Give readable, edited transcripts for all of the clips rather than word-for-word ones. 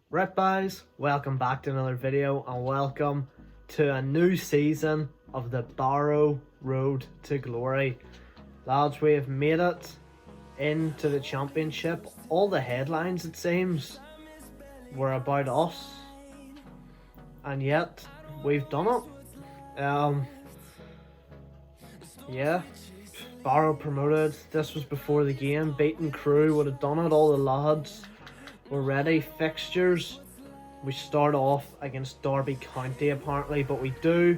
Right guys, welcome back to another video and welcome to a new season of the Barrow Road to Glory. Lads, we have made it into the championship. All the headlines, it seems, were about us, and yet we've done it. Yeah, Barrow promoted. This was before the game. Beaten Crew would have done it. All the lads were ready. Fixtures, we start off against Derby County apparently, but we do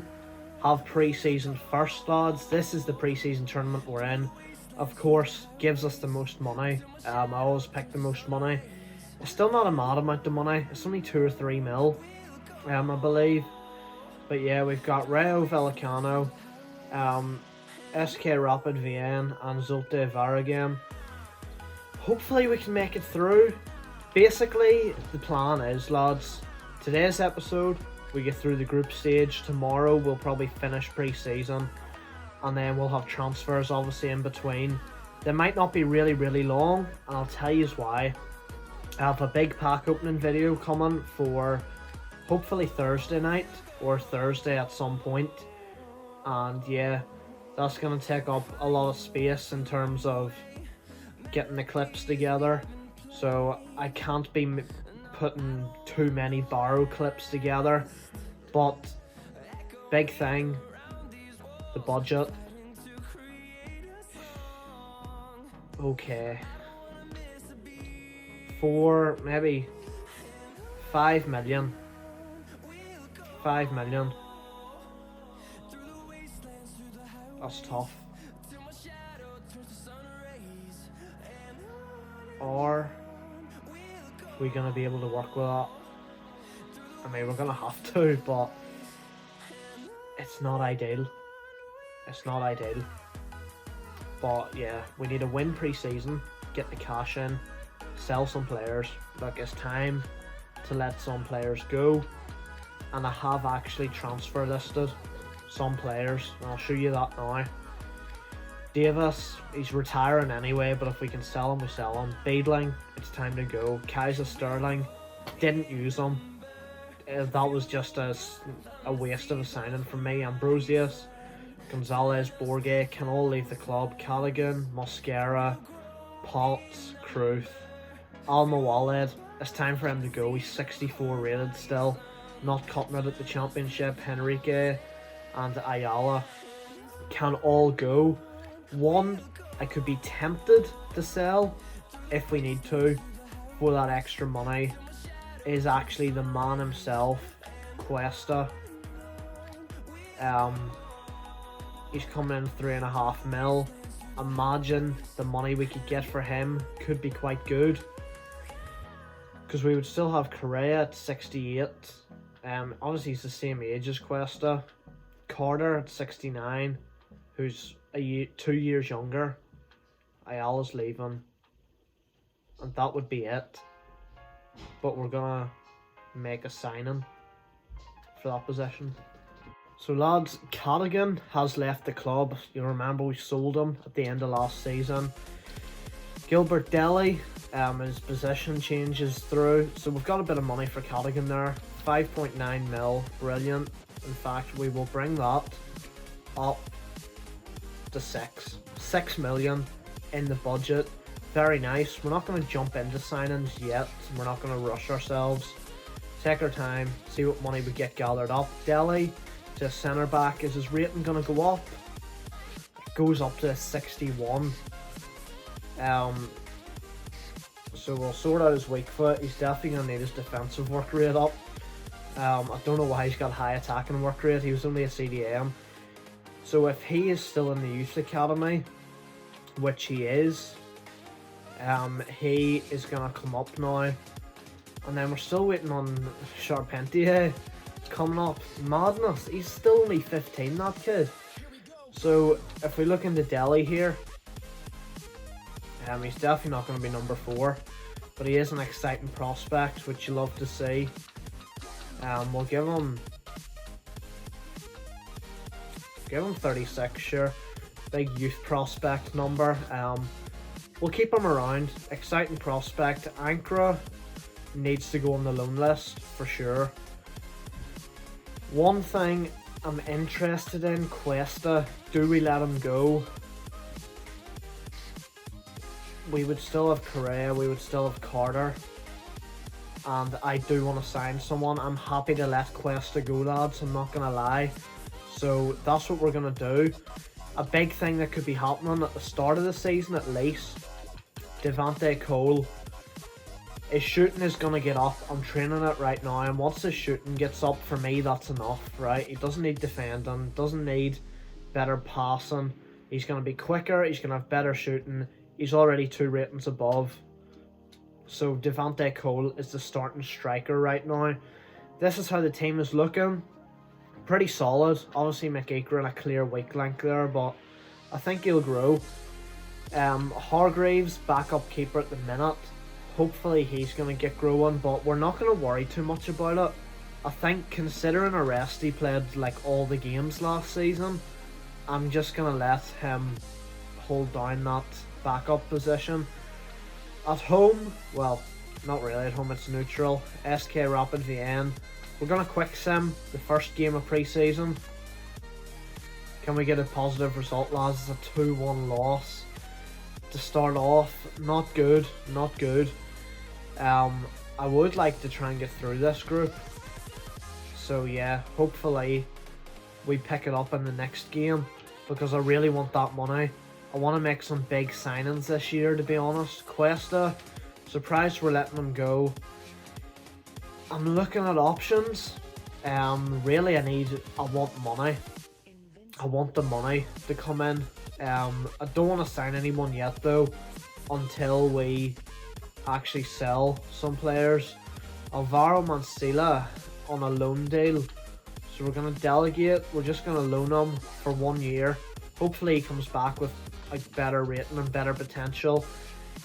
have pre-season first, lads. This is the pre-season tournament we're in. Of course, gives us the most money. I always pick the most money. It's still not a mad amount of money. It's only 2 or 3 mil, I believe. But yeah, we've got Rayo Vallecano, SK Rapid Vienna and Zulte Waregem. Hopefully we can make it through. Basically, the plan is, lads, today's episode, we get through the group stage. Tomorrow, we'll probably finish pre-season. And then we'll have transfers, obviously, in between. They might not be really long, and I'll tell you why. I have a big pack opening video coming for, hopefully, Thursday night, or Thursday at some point. And yeah, that's going to take up a lot of space in terms of getting the clips together. So I can't be putting too many Barrow clips together, but big thing, the budget. Okay, for maybe 5 million. 5 million. That's tough. Or we're gonna be able to work with that. I mean, we're gonna have to, but it's not ideal. It's not ideal. But yeah, we need to win pre-season, get the cash in, sell some players. Look, it's time to let some players go, and I have actually transfer listed some players, and I'll show you that now. Davis, he's retiring anyway, but if we can sell him, we sell him. Beedling, it's time to go. Kaiser Sterling, didn't use him. That was just a waste of a signing from me. Ambrosius, Gonzalez, Borge can all leave the club. Callaghan, Mosquera, Potts, Cruz, Al-Mawaled, it's time for him to go. He's 64 rated still, not cutting it at the championship. Henrique and Ayala can all go. One I could be tempted to sell if we need to for that extra money is actually the man himself, Cuesta. He's coming in 3.5 mil. Imagine the money we could get for him could be quite good, because we would still have Correa at 68. Obviously he's the same age as Cuesta. Carter at 69, who's 2 years younger. Ayala's leaving, and that would be it. But we're gonna make a signing for that position. So lads, Callaghan has left the club. You'll remember we sold him at the end of last season. Gilbert Delhi, his position changes through, so we've got a bit of money for Callaghan there. 5.9 mil, brilliant. In fact, we will bring that up to 6 million in the budget. Very nice. We're not going to jump into signings yet. We're not going to rush ourselves. Take our time, see what money we get gathered up. Delhi to centre back, is his rating going to go up? It goes up to 61. So we'll sort out his weak foot. He's definitely going to need his defensive work rate up. I don't know why he's got high attacking work rate. He was only a CDM. So if he is still in the youth academy, which he is, he is going to come up now. And then we're still waiting on Charpentier coming up. Madness. He's still only 15, that kid. So if we look into Delhi here, he's definitely not going to be number 4. But he is an exciting prospect, which you love to see. We'll give him 36, sure. Big youth prospect number. We'll keep him around. Exciting prospect. Ankara needs to go on the loan list for sure. One thing I'm interested in, Cuesta, do we let him go? We would still have Correa, we would still have Carter, and I do want to sign someone. I'm happy to let Cuesta go, lads, I'm not going to lie. So that's what we're going to do. A big thing that could be happening at the start of the season at least, Devante Cole, his shooting is going to get up. I'm training it right now, and once his shooting gets up, for me, that's enough, right? He doesn't need defending, doesn't need better passing. He's going to be quicker, he's going to have better shooting. He's already 2 ratings above. So Devante Cole is the starting striker right now. This is how the team is looking. Pretty solid. Obviously McEachran a clear weak link there, but I think he'll grow. Hargreaves, backup keeper at the minute. Hopefully he's going to get growing, but we're not going to worry too much about it. I think considering Arresti played like all the games last season, I'm just going to let him hold down that backup position. At home, well, not really at home, it's neutral. SK Rapid Vienna. We're going to quick sim the first game of pre-season. Can we get a positive result, lads? It's a 2-1 loss to start off. Not good, not good. I would like to try and get through this group. So yeah, hopefully we pick it up in the next game, because I really want that money. I want to make some big signings this year, to be honest. Cuesta, surprised we're letting him go. I'm looking at options. Really I want money. I want the money to come in. I don't want to sign anyone yet though, until we actually sell some players. Alvaro Mancilla on a loan deal. So we're going to delegate. We're just going to loan him for 1 year. Hopefully he comes back with a better rating and better potential.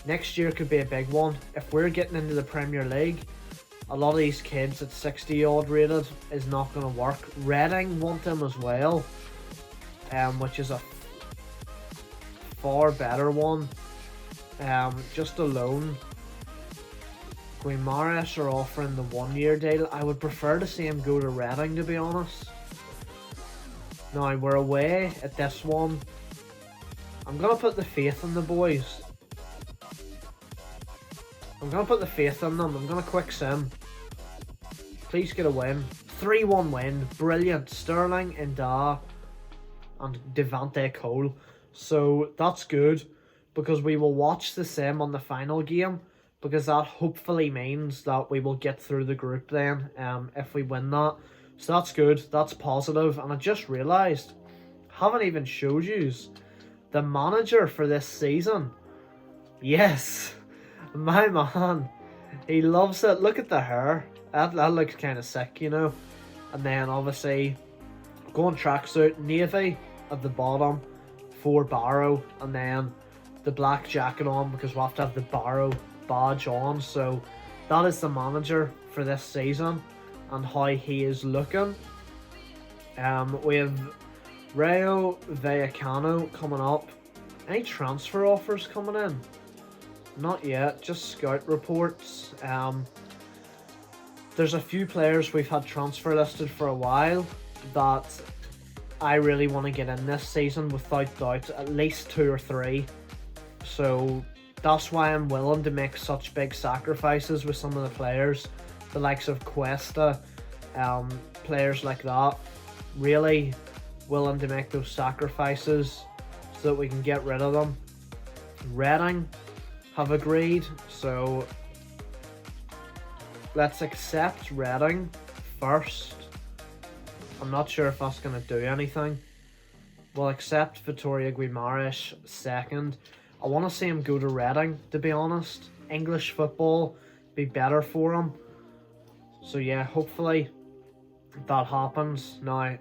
Next year could be a big one. If we're getting into the Premier League, a lot of these kids at 60 odd rated is not going to work. Reading want him as well, which is a far better one. Just a loan. Guimaraes are offering the 1 year deal. I would prefer to see him go to Reading, to be honest. Now we're away at this one. I'm going to put the faith in the boys. I'm going to put the faith in them. I'm going to quick sim. Please get a win. 3-1 win. Brilliant. Sterling, Inda, and Devante Cole. So that's good, because we will watch the sim on the final game, because that hopefully means that we will get through the group then, if we win that. So that's good. That's positive. And I just realised, haven't even showed yous the manager for this season. Yes, my man, he loves it. Look at the hair. That looks kind of sick, you know. And then obviously going tracksuit, navy at the bottom for Barrow, and then the black jacket on because we'll have to have the Barrow badge on. So that is the manager for this season and how he is looking. We have Rayo Vallecano coming up. Any transfer offers coming in? Not yet, just scout reports. There's a few players we've had transfer listed for a while that I really want to get in this season, without doubt, at least 2 or 3. So that's why I'm willing to make such big sacrifices with some of the players, the likes of Cuesta, players like that. Really willing to make those sacrifices so that we can get rid of them. Reading have agreed, so let's accept Reading first. I'm not sure if that's going to do anything. We'll accept Vittoria Guimaraes second. I want to see him go to Reading, to be honest. English football be better for him. So yeah, hopefully that happens. Now,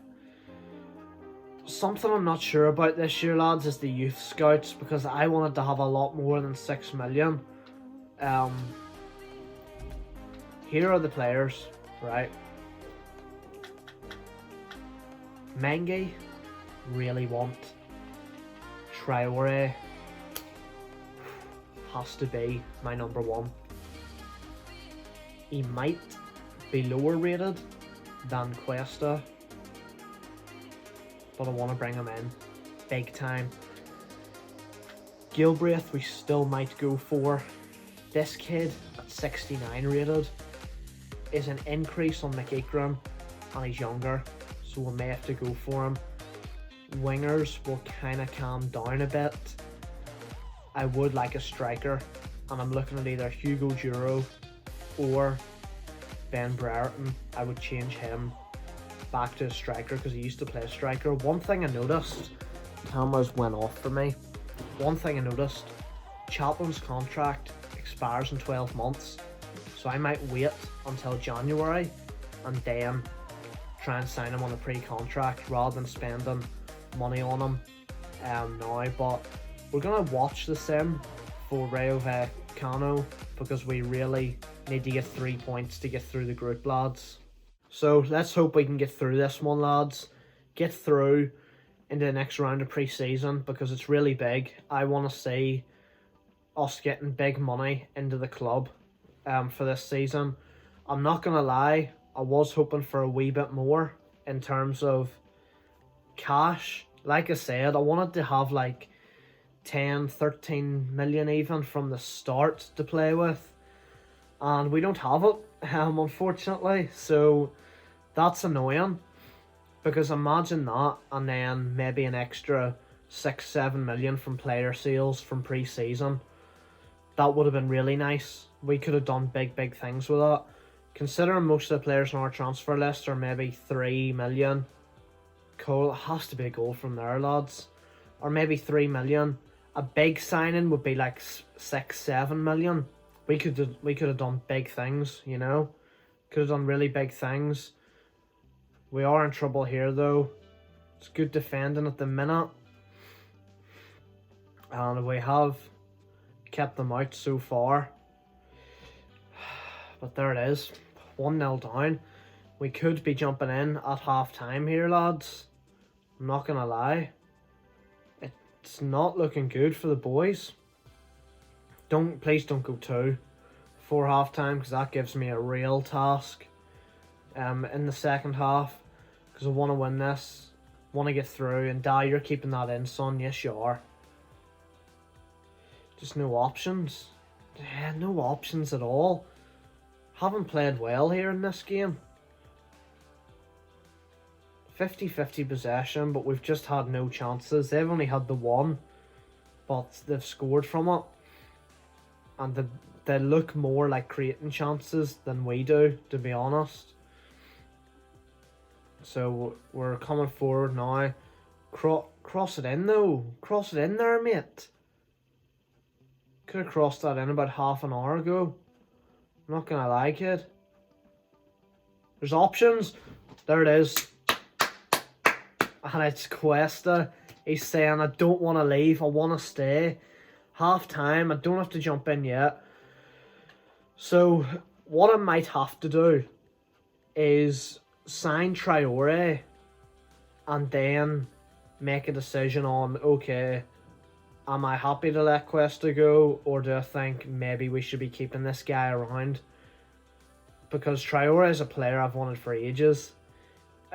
something I'm not sure about this year, lads, is the youth scouts, because I wanted to have a lot more than 6 million. Here are the players, right? Mengi, really want. Traore has to be my number 1. he might be lower rated than Cuesta, but I want to bring him in big time. Gilbraith we still might go for. This kid at 69 rated is an increase on McEachran, and he's younger, so we may have to go for him. Wingers will kind of calm down a bit. I would like a striker, and I'm looking at either Hugo Duro or Ben Brereton. I would change him back to a striker because he used to play striker. One thing I noticed, cameras went off for me. One thing I noticed, Chaplin's contract expires in 12 months, so I might wait until January and then try and sign him on a pre-contract rather than spending money on him now. But we're going to watch the sim for Rayo Vallecano because we really need to get 3 points to get through the group, lads. So let's hope we can get through this one, lads. Get through into the next round of pre-season because it's really big. I want to see us getting big money into the club for this season. I'm not going to lie, I was hoping for a wee bit more in terms of cash. Like I said, I wanted to have like 10, 13 million even from the start to play with, and we don't have it, unfortunately, so that's annoying, because imagine that and then maybe an extra 6-7 million from player sales from pre-season. That would have been really nice. We could have done big things with that, considering most of the players on our transfer list are maybe 3 million. Cole, it has to be a goal from there, lads, or maybe 3 million. A big signing would be like 6-7 million. We could have done big things, you know. Could have done really big things. We are in trouble here though. It's good defending at the minute, and we have kept them out so far. But there it is, 1-0 down. We could be jumping in at half time here, lads. I'm not gonna lie. It's not looking good for the boys. Please don't go 2 for half time, because that gives me a real task in the second half, because I want to win this, want to get through. And you're keeping that in, son. Yes, you are. Just no options. Yeah, no options at all. Haven't played well here in this game. 50-50 possession, but we've just had no chances. They've only had the one, but they've scored from it. And they look more like creating chances than we do, to be honest. So we're coming forward now. Cross it in though. Cross it in there, mate. Could have crossed that in about half an hour ago. I'm not gonna lie, kid. There's options. There it is. And it's Cuesta. He's saying, I don't want to leave. I want to stay. Half time. I don't have to jump in yet. So what I might have to do is sign Traore and then make a decision on, okay, am I happy to let Cuesta go, or do I think maybe we should be keeping this guy around? Because Traore is a player I've wanted for ages.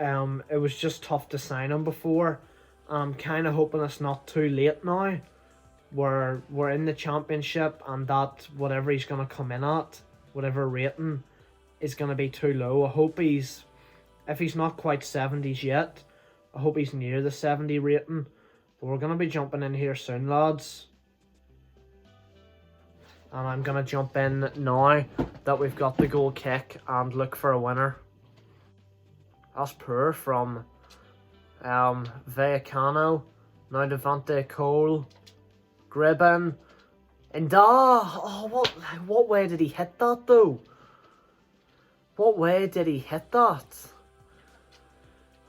It was just tough to sign him before. I'm kind of hoping it's not too late now. We're in the championship, and that whatever he's going to come in at, whatever rating, is going to be too low. I hope if he's not quite 70s yet, I hope he's near the 70 rating. But we're going to be jumping in here soon, lads. And I'm going to jump in now that we've got the goal kick and look for a winner. That's poor from Vallecano. Now Devante Cole. Gribben. And what way did he hit that though? What way did he hit that?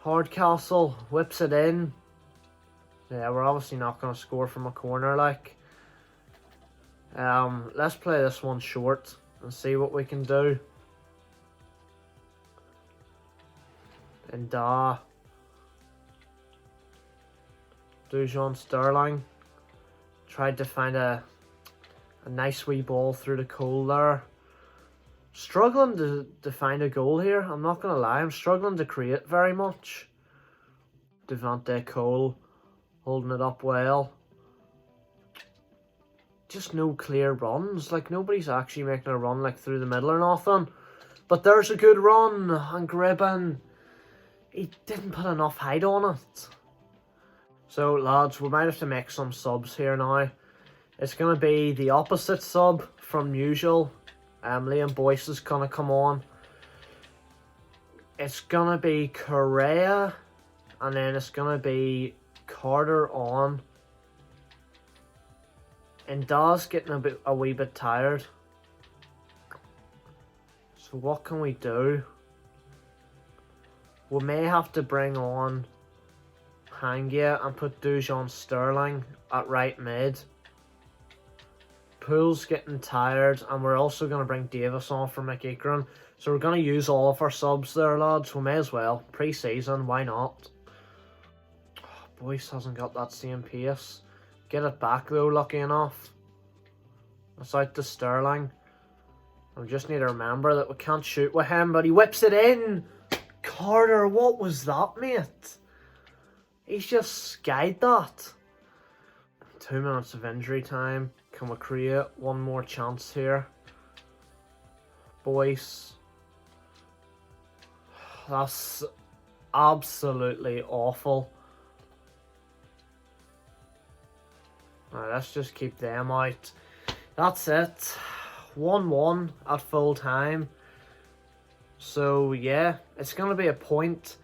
Hardcastle whips it in. Yeah, we're obviously not going to score from a corner, like. Let's play this one short and see what we can do. And Dujon Sterling tried to find a nice wee ball through the goal there. Struggling to find a goal here. I'm not going to lie. I'm struggling to create very much. Devante Cole holding it up well. Just no clear runs. Like, nobody's actually making a run like through the middle or nothing. But there's a good run. And Gribben, he didn't put enough height on it. So, lads, we might have to make some subs here now. It's going to be the opposite sub from usual. Liam Boyce is going to come on. It's going to be Correa. And then it's going to be Carter on. And Dawes getting a wee bit tired. So what can we do? We may have to bring on Hangia and put Dujon Sterling at right mid. Poole's getting tired, and we're also going to bring Davis on for McEachran. So we're going to use all of our subs there, lads. We may as well. Pre-season, why not? Oh, Boyce hasn't got that same pace. Get it back though, lucky enough. It's out to Sterling. We just need to remember that we can't shoot with him, but he whips it in. Carter, what was that, mate? He's just skied that. 2 minutes of injury time. Can we create one more chance here? Boyce. That's absolutely awful. Right, let's just keep them out. That's it. 1-1 at full time. So yeah, it's going to be a point.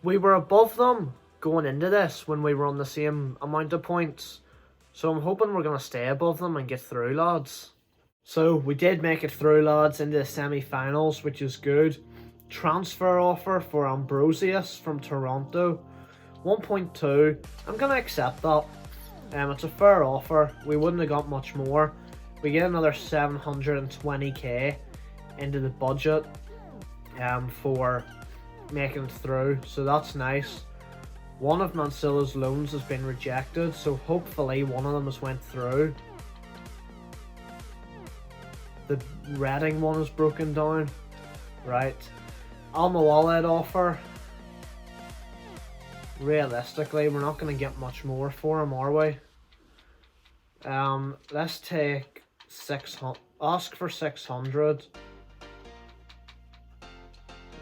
We were above them going into this when we were on the same amount of points. So I'm hoping we're going to stay above them and get through, lads. So we did make it through, lads, into the semi-finals, which is good. Transfer offer for Ambrosius from Toronto. 1.2. I'm going to accept that. It's a fair offer. We wouldn't have got much more. We get another 720k into the budget for making it through. So that's nice. One of Mancilla's loans has been rejected, so hopefully one of them has went through. The Reading one is broken down. Right. Al-Mawaled offer. Realistically, we're not going to get much more for him, are we? Let's take 600. Ask for 600.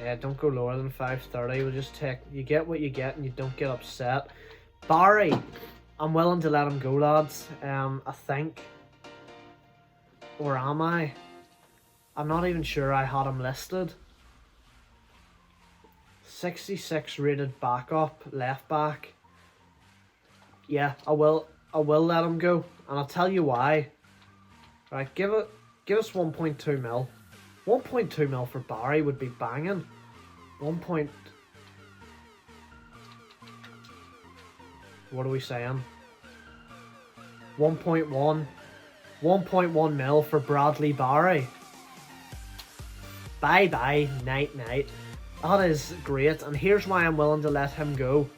Yeah, don't go lower than 530. We'll just take, you get what you get and you don't get upset. Barry, I'm willing to let him go, lads. I think. Or am I? I'm not even sure I had him listed. 66 rated backup, left back. Yeah, I will let him go. And I'll tell you why. Right, give us 1.2 mil. 1.2 mil for Barry would be banging. What are we saying? 1.1 mil for Bradley Barry. Bye bye, night night. That is great, and here's why I'm willing to let him go.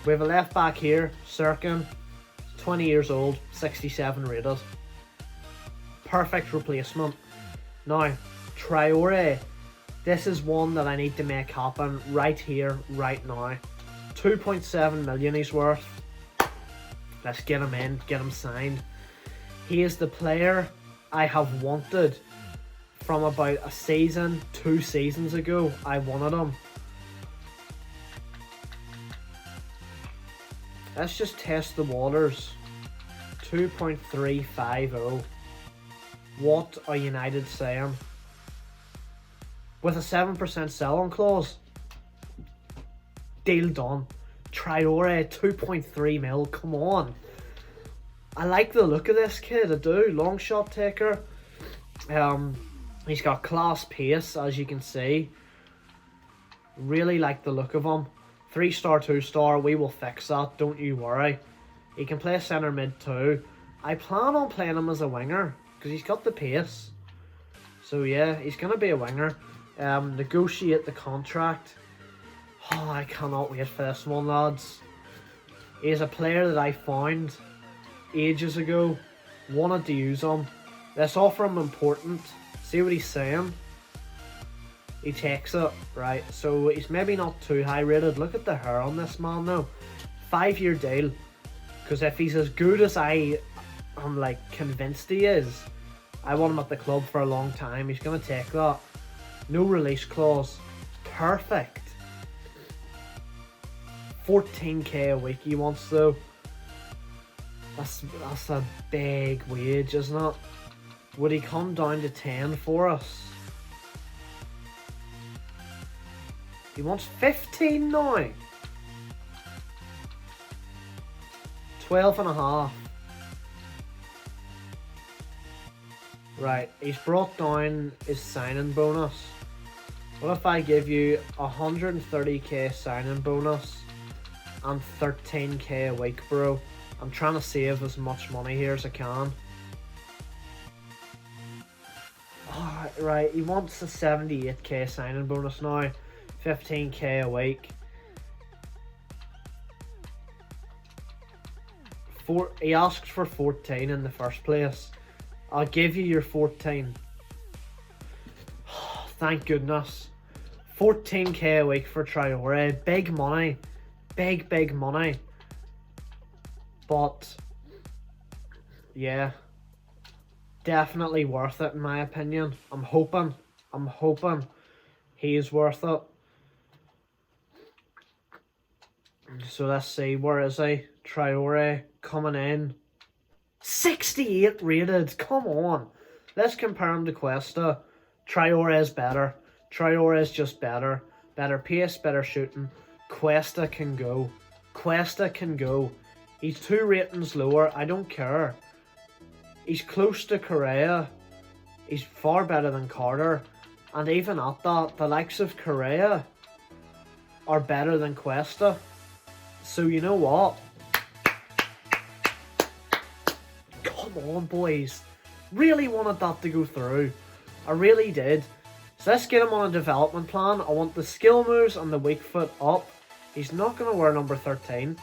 We have a left back here, Sirkin, 20 years old, 67 rated. Perfect replacement. Now, Traore, this is one that I need to make happen right here, right now. 2.7 million he's worth. Let's get him in, get him signed. He is the player I have wanted from about a season, 2 seasons ago. I wanted him. Let's just test the waters. 2.350. What are United saying? With a 7% sell-on clause. Deal done. Traore, 2.3 mil. Come on. I like the look of this kid. I do. Long shot taker. He's got class pace, as you can see. Really like the look of him. 3-star, 2-star. We will fix that. Don't you worry. He can play centre mid too. I plan on playing him as a winger because he's got the pace. So yeah, he's going to be a winger. Negotiate the contract. Oh, I cannot wait for this one, lads. He is a player that I found ages ago. Wanted to use him. Let's offer him important. See what he's saying? He takes it, right? So he's maybe not too high rated. Look at the hair on this man though. 5-year deal. Because if he's as good as I'm like convinced he is, I want him at the club for a long time. He's going to take that. No release clause. Perfect. 14k a week he wants though. That's a big wage, isn't it? Would he come down to 10 for us? He wants 15 now. 12 and a half. Right, he's brought down his signing bonus. What if I give you 130k signing bonus and 13k a week, bro? I'm trying to save as much money here as I can. Oh, right, he wants a 78k signing bonus now. 15k a week. He asked for 14 in the first place. I'll give you your 14. Thank goodness. 14k a week for Traore. Big money. Big money. But yeah, definitely worth it in my opinion. I'm hoping he's worth it. So let's see, where is he? Traore coming in. 68 rated, come on. Let's compare him to Cuesta. Traore is better. Traore is just better. Better pace, better shooting. Cuesta can go. Cuesta can go. He's 2 ratings lower, I don't care. He's close to Correa. He's far better than Carter. And even at that, the likes of Correa are better than Cuesta. So you know what? Come on, boys. Really wanted that to go through. I really did. So let's get him on a development plan. I want the skill moves and the weak foot up. He's not going to wear number 13.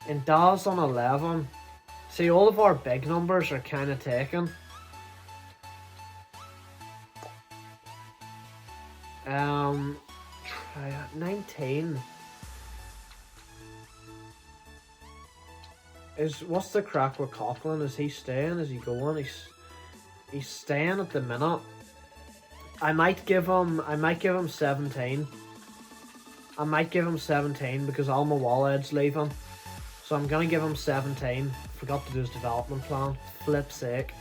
And Daz on 11. See, all of our big numbers are kind of taken. 19. What's the crack with Coughlin? Is he staying? Is he going? He's staying at the minute. I might give him 17. I might give him 17 because Alma Walled's leaving. So I'm gonna give him 17. Forgot to do his development plan. Flip sake.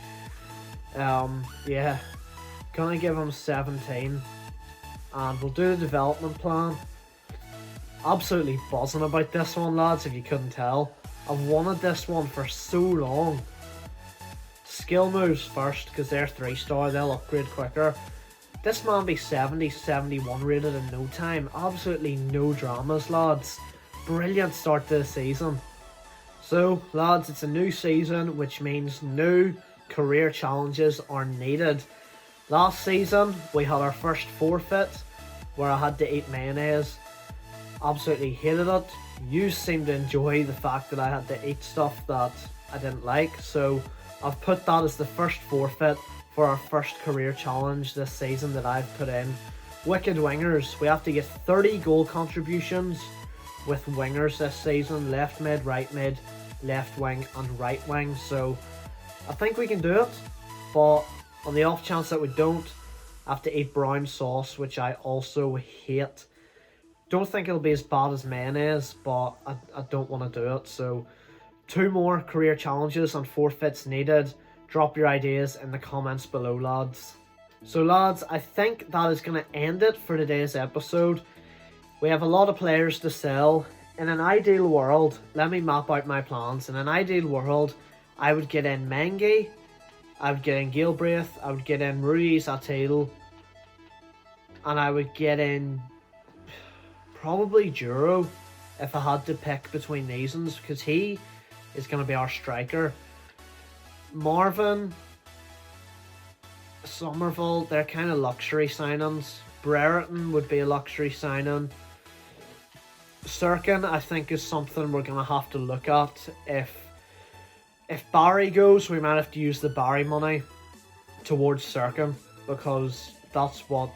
Yeah. Gonna give him 17. And we'll do the development plan. Absolutely buzzing about this one, lads, if you couldn't tell. I've wanted this one for so long. Skill moves first, because they're 3-star, they'll upgrade quicker. This man be 70, 71 rated in no time. Absolutely no dramas, lads. Brilliant start to the season. So, lads, it's a new season, which means new career challenges are needed. Last season, we had our first forfeit, where I had to eat mayonnaise. Absolutely hated it. You seem to enjoy the fact that I had to eat stuff that I didn't like, so I've put that as the first forfeit for our first career challenge this season that I've put in. Wicked wingers, we have to get 30 goal contributions with wingers this season. Left mid, right mid, left wing and right wing. So I think we can do it, but on the off chance that we don't, I have to eat brown sauce, which I also hate. Don't think it'll be as bad as mayonnaise, but I don't want to do it. So 2 more career challenges and forfeits needed. Drop your ideas in the comments below, lads. So lads, I think that is going to end it for today's episode. We have a lot of players to sell. In an ideal world, let me map out my plans. In an ideal world, I would get in Mengi, I would get in Gilbraith, I would get in Ruiz Atil, and I would get in probably Juro if I had to pick between these ones, because he is going to be our striker. Marvin, Somerville, they're kind of luxury signings. Brereton would be a luxury signing. Sirkin, I think, is something we're going to have to look at. If Barry goes, we might have to use the Barry money towards Sirkin. because that's what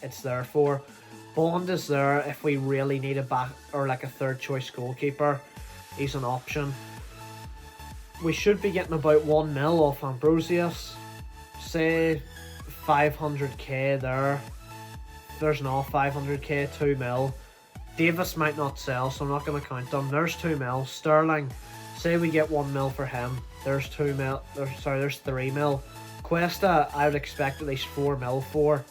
it's there for. Bond is there if we really need a back or like a third choice goalkeeper. He's an option. We should be getting about 1 mil off Ambrosius. Say 500k there. There's no 500k, 2 mil. Davis might not sell, so I'm not going to count them. There's 2 mil. Sterling, say we get 1 mil for him. There's 2 mil. There's 3 mil. Cuesta, I would expect at least 4 mil for.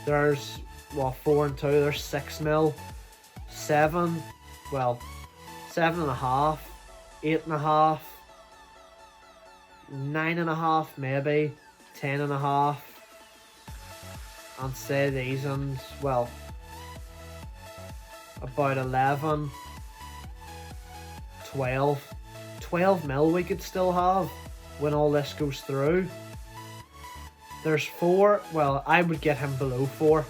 There's, well, 4 and 2. There's 6 mil. 7, well, 7.5, 8.5, 9.5 maybe, 10.5. And say these and, well, about 11, 12 mil we could still have when all this goes through. There's 4, well, I would get him below 4.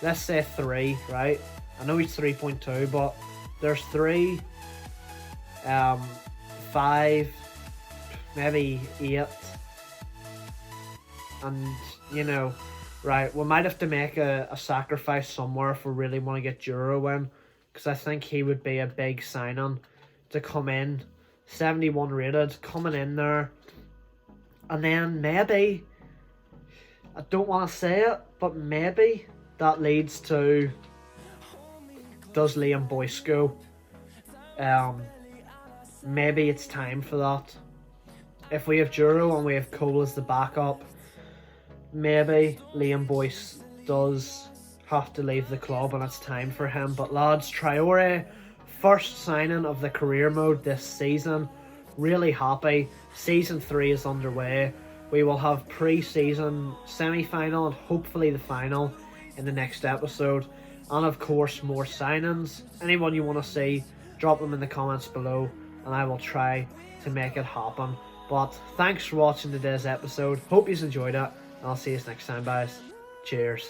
Let's say 3, right? I know he's 3.2, but there's 3, 5, maybe 8, and, you know, right, we might have to make a sacrifice somewhere if we really want to get Euro in, because I think he would be a big signing to come in. 71 rated, coming in there. And then maybe, I don't want to say it, but maybe that leads to, does Liam Boyce go? Maybe it's time for that. If we have Euro and we have Cole as the backup, maybe Liam Boyce does have to leave the club and it's time for him. But lads, Traore, first signing of the career mode this season. Really happy. Season 3 is underway. We will have pre-season, semi-final, and hopefully the final in the next episode. And of course, more signings. Anyone you want to see, drop them in the comments below and I will try to make it happen. But thanks for watching today's episode. Hope you enjoyed it. I'll see you next time, guys. Cheers.